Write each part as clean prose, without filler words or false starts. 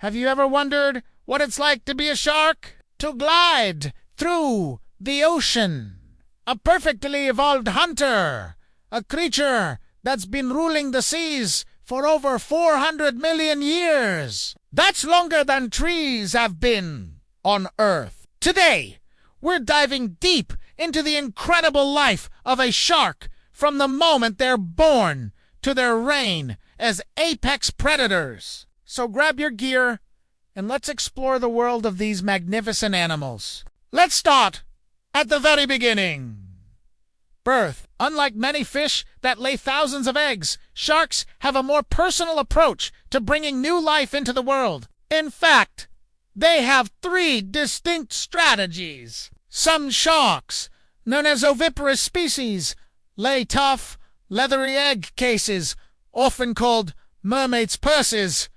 Have you ever wondered what it's like to be a shark? To glide through the ocean. A perfectly evolved hunter. A creature that's been ruling the seas for over 400 million years. That's longer than trees have been on Earth. Today, we're diving deep into the incredible life of a shark from the moment they're born to their reign as apex predators. So grab your gear and let's explore the world of these magnificent animals. Let's start at the very beginning. Birth. Unlike many fish that lay thousands of eggs, sharks have a more personal approach to bringing new life into the world. In fact, they have 3 distinct strategies. Some sharks, known as oviparous species, lay tough, leathery egg cases, often called mermaid's purses.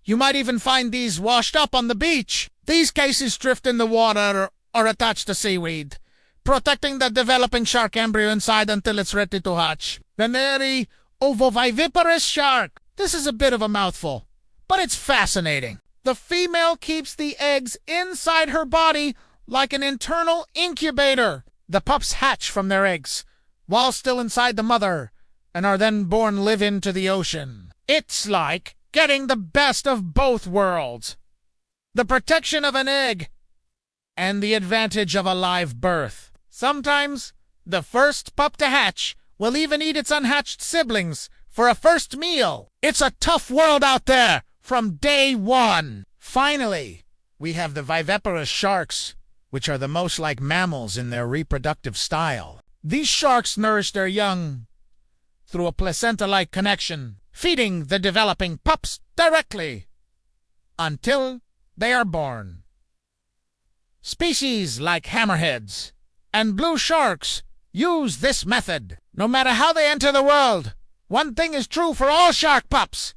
You might even find these washed up on the beach. These cases drift in the water or attached to seaweed, protecting the developing shark embryo inside until it's ready to hatch. The hairy ovoviviparous shark. This is a bit of a mouthful, but it's fascinating. The female keeps the eggs inside her body like an internal incubator. The pups hatch from their eggs while still inside the mother and are then born live into the ocean. It's like getting the best of both worlds. The protection of an egg and the advantage of a live birth. Sometimes the first pup to hatch will even eat its unhatched siblings for a first meal. It's a tough world out there from day one. Finally, we have the viviparous sharks, which are the most like mammals in their reproductive style. These sharks nourish their young through a placenta-like connection, feeding the developing pups directly until they are born. Species like hammerheads and blue sharks use this method. No matter how they enter the world, one thing is true for all shark pups.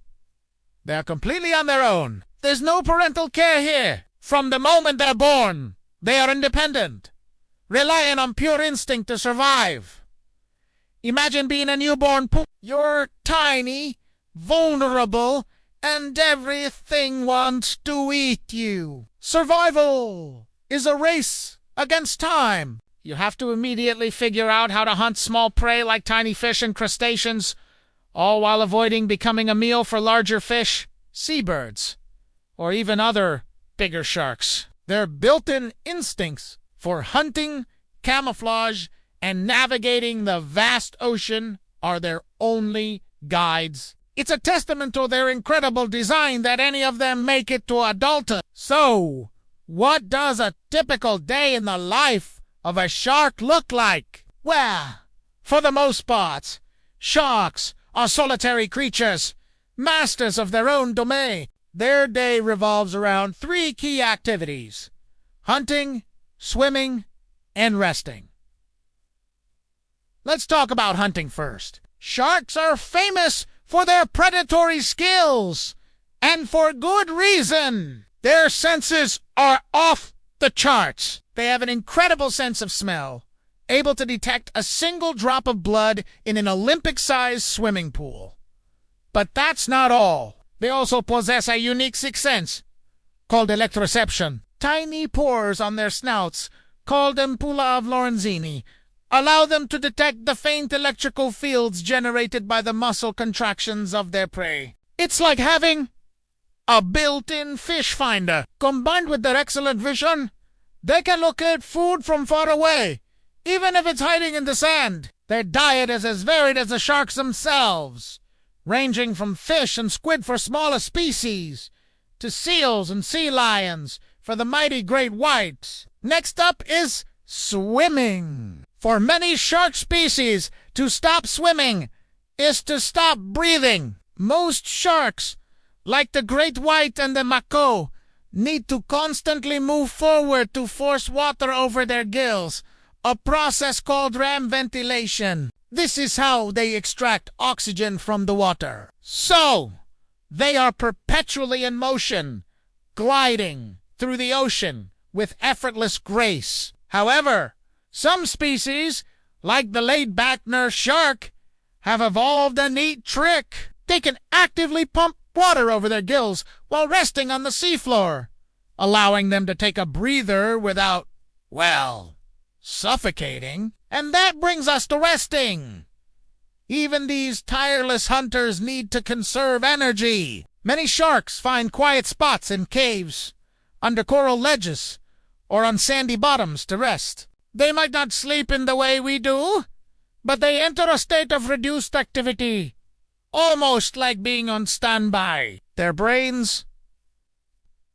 They are completely on their own. There's no parental care here. From the moment they're born, they are independent, relying on pure instinct to survive. Imagine being a newborn pup. You're tiny, vulnerable, and everything wants to eat you. Survival is a race against time. You have to immediately figure out how to hunt small prey like tiny fish and crustaceans, all while avoiding becoming a meal for larger fish, seabirds, or even other bigger sharks. Their built-in instincts for hunting, camouflage, and navigating the vast ocean are their only guides. It's a testament to their incredible design that any of them make it to adulthood. So, what does a typical day in the life of a shark look like? Well, for the most part, sharks are solitary creatures, masters of their own domain. Their day revolves around 3 key activities: hunting, swimming, and resting. Let's talk about hunting first. Sharks are famous for their predatory skills, and for good reason. Their senses are off the charts. They have an incredible sense of smell, able to detect a single drop of blood in an Olympic-sized swimming pool. But that's not all. They also possess a unique sixth sense, called electroception. Tiny pores on their snouts, called ampulla of Lorenzini, allow them to detect the faint electrical fields generated by the muscle contractions of their prey. It's like having a built-in fish finder. Combined with their excellent vision, they can locate food from far away, even if it's hiding in the sand. Their diet is as varied as the sharks themselves, ranging from fish and squid for smaller species, to seals and sea lions for the mighty great whites. Next up is swimming. For many shark species, to stop swimming is to stop breathing. Most sharks, like the great white and the mako, need to constantly move forward to force water over their gills, a process called ram ventilation. This is how they extract oxygen from the water. So, they are perpetually in motion, gliding through the ocean with effortless grace. However, some species, like the laid-back nurse shark, have evolved a neat trick. They can actively pump water over their gills while resting on the seafloor, allowing them to take a breather without, well, suffocating. And that brings us to resting. Even these tireless hunters need to conserve energy. Many sharks find quiet spots in caves, under coral ledges, or on sandy bottoms to rest. They might not sleep in the way we do, but they enter a state of reduced activity, almost like being on standby. Their brains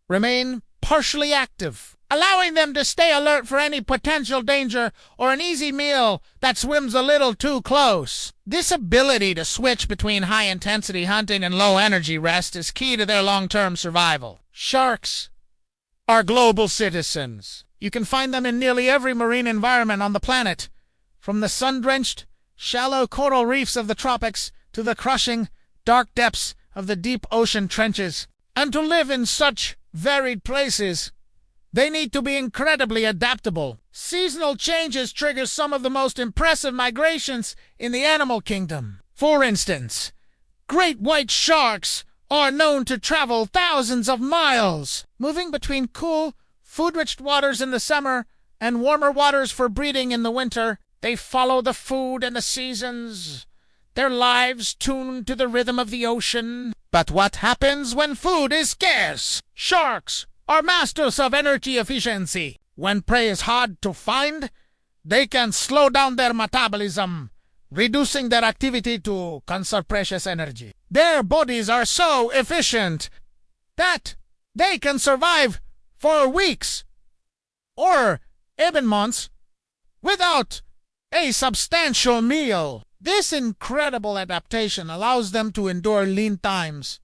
remain partially active, allowing them to stay alert for any potential danger or an easy meal that swims a little too close. This ability to switch between high-intensity hunting and low-energy rest is key to their long-term survival. Sharks are global citizens. You can find them in nearly every marine environment on the planet, from the sun-drenched, shallow coral reefs of the tropics to the crushing, dark depths of the deep ocean trenches. And to live in such varied places, they need to be incredibly adaptable. Seasonal changes trigger some of the most impressive migrations in the animal kingdom. For instance, great white sharks are known to travel thousands of miles, moving between cool, food-rich waters in the summer and warmer waters for breeding in the winter. They follow the food and the seasons, their lives tuned to the rhythm of the ocean. But what happens when food is scarce? Sharks are masters of energy efficiency. When prey is hard to find, they can slow down their metabolism, reducing their activity to conserve precious energy. Their bodies are so efficient that they can survive for weeks or even months without a substantial meal. This incredible adaptation allows them to endure lean times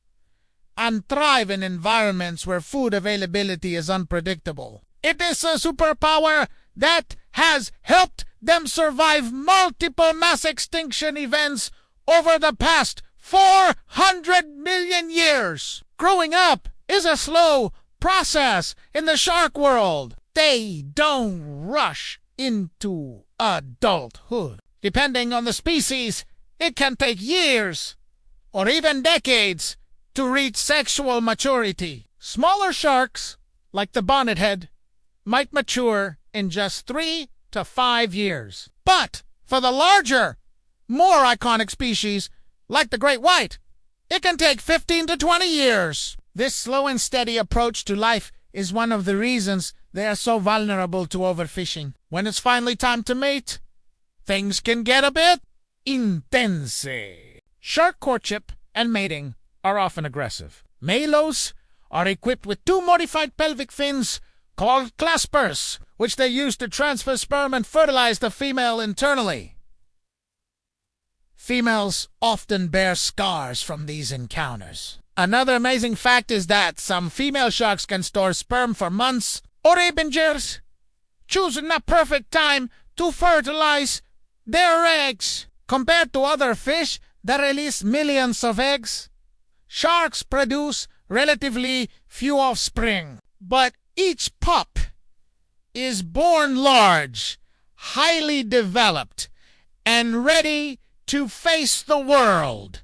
and thrive in environments where food availability is unpredictable. It is a superpower that has helped them survive multiple mass extinction events over the past 400 million years. Growing up is a slow process in the shark world. They don't rush into adulthood. Depending on the species, it can take years or even decades to reach sexual maturity. Smaller sharks, like the bonnethead, might mature in just 3 to 5 years. But for the larger, more iconic species, like the great white, it can take 15 to 20 years. This slow and steady approach to life is one of the reasons they are so vulnerable to overfishing. When it's finally time to mate, things can get a bit intense. Shark courtship and mating are often aggressive. Males are equipped with 2 modified pelvic fins called claspers, which they use to transfer sperm and fertilize the female internally. Females often bear scars from these encounters. Another amazing fact is that some female sharks can store sperm for months or even years, choosing the perfect time to fertilize their eggs. Compared to other fish that release millions of eggs, sharks produce relatively few offspring. But each pup is born large, highly developed, and ready to face the world,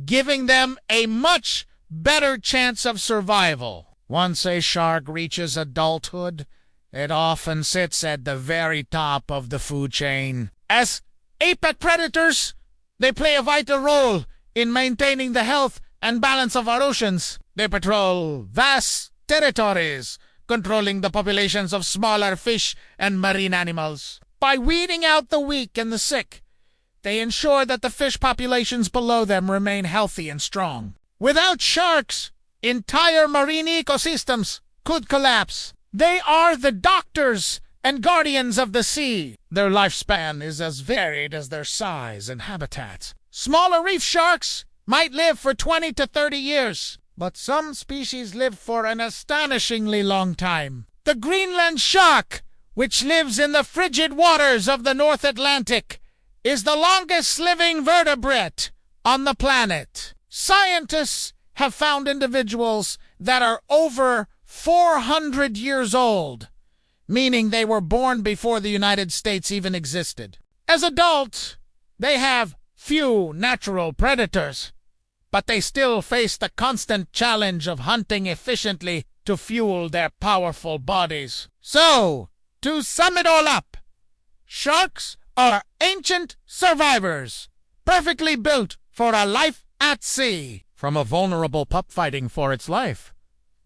giving them a much better chance of survival. Once a shark reaches adulthood, it often sits at the very top of the food chain. As apex predators, they play a vital role in maintaining the health and balance of our oceans. They patrol vast territories, controlling the populations of smaller fish and marine animals. By weeding out the weak and the sick, they ensure that the fish populations below them remain healthy and strong. Without sharks, entire marine ecosystems could collapse. They are the doctors and guardians of the sea. Their lifespan is as varied as their size and habitat. Smaller reef sharks might live for 20 to 30 years, but some species live for an astonishingly long time. The Greenland shark, which lives in the frigid waters of the North Atlantic, is the longest living vertebrate on the planet. Scientists have found individuals that are over 400 years old, meaning they were born before the United States even existed. As adults, they have few natural predators, but they still face the constant challenge of hunting efficiently to fuel their powerful bodies. So, to sum it all up, sharks are ancient survivors, perfectly built for a life at sea. From a vulnerable pup fighting for its life,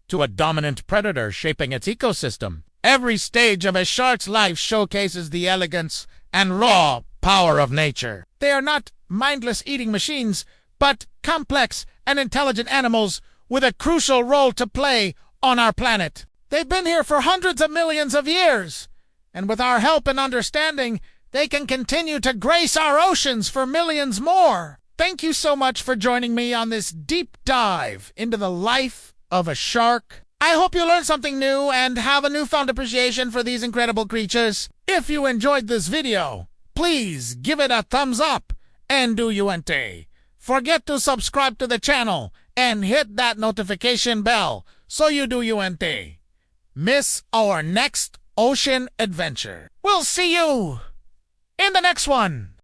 to a dominant predator shaping its ecosystem, every stage of a shark's life showcases the elegance and raw power of nature. They are not mindless eating machines, but complex and intelligent animals with a crucial role to play on our planet. They've been here for hundreds of millions of years, and with our help and understanding, they can continue to grace our oceans for millions more. Thank you so much for joining me on this deep dive into the life of a shark. I hope you learned something new and have a newfound appreciation for these incredible creatures. If you enjoyed this video, please give it a thumbs up and do you ente. Forget to subscribe to the channel and hit that notification bell so you do you ente. Miss our next ocean adventure. We'll see you in the next one.